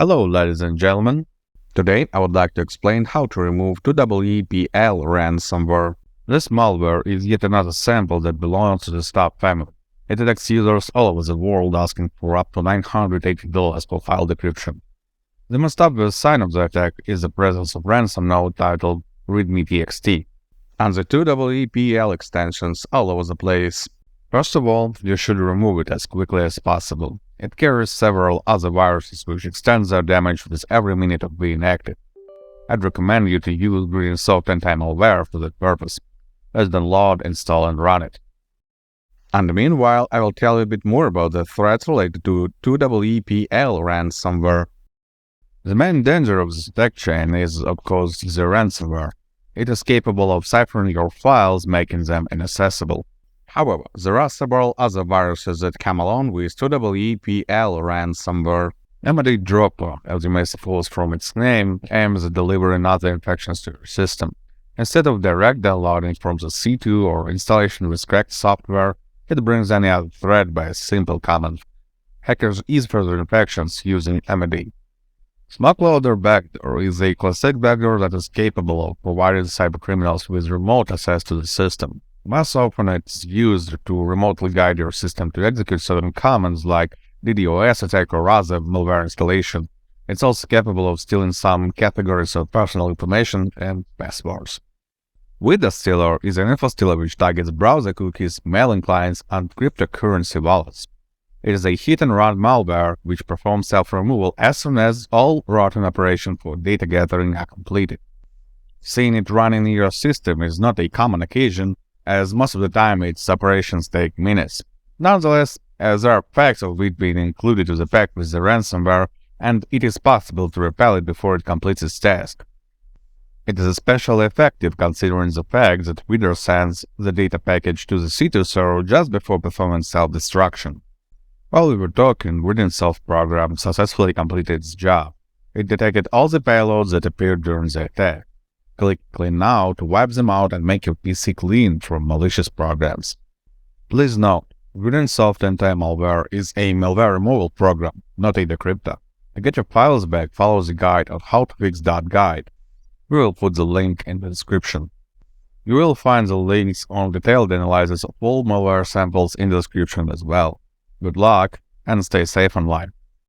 Hello, ladies and gentlemen. Today, I would like to explain how to remove 2WPL ransomware. This malware is yet another sample that belongs to the stop family. It attacks users all over the world, asking for up to $980 for file decryption. The most obvious sign of the attack is the presence of ransom node titled readme.txt and the 2WPL extensions all over the place. First of all, you should remove it as quickly as possible. It carries several other viruses which extend their damage with every minute of being active. I'd recommend you to use Gridinsoft Anti-Malware for that purpose. Let's download, install, and run it. And meanwhile, I will tell you a bit more about the threats related to 2WPL ransomware. The main danger of this attack chain is, of course, the ransomware. It is capable of ciphering your files, making them inaccessible. However, there are several other viruses that come along with 2WPL ransomware. MD Dropper, as you may suppose from its name, aims at delivering other infections to your system. Instead of direct downloading from the C2 or installation with cracked software, it brings any other threat by a simple command. Hackers ease further infections using MD. Smokeloader Backdoor is a classic backdoor that is capable of providing cybercriminals with remote access to the system. Most often, it's used to remotely guide your system to execute certain commands like DDoS attack or other malware installation. It's also capable of stealing some categories of personal information and passwords. Window Stealer is an info stealer which targets browser cookies, mailing clients, and cryptocurrency wallets. It is a hit-and-run malware which performs self-removal as soon as all routine operations for data gathering are completed. Seeing it running in your system is not a common occasion, as most of the time its operations take minutes. Nonetheless, as there are facts of it being included to the pack with the ransomware, and it is possible to repel it before it completes its task. It is especially effective considering the fact that Reader sends the data package to the C2 server just before performing self-destruction. While we were talking, Gridinsoft program successfully completed its job. It detected all the payloads that appeared during the attack. Click Clean Now to wipe them out and make your PC clean from malicious programs. Please note, Gridinsoft Anti-Malware is a malware removal program, not a decryptor. To get your files back, follow the guide on howtofix.guide. We will put the link in the description. You will find the links on detailed analysis of all malware samples in the description as well. Good luck and stay safe online.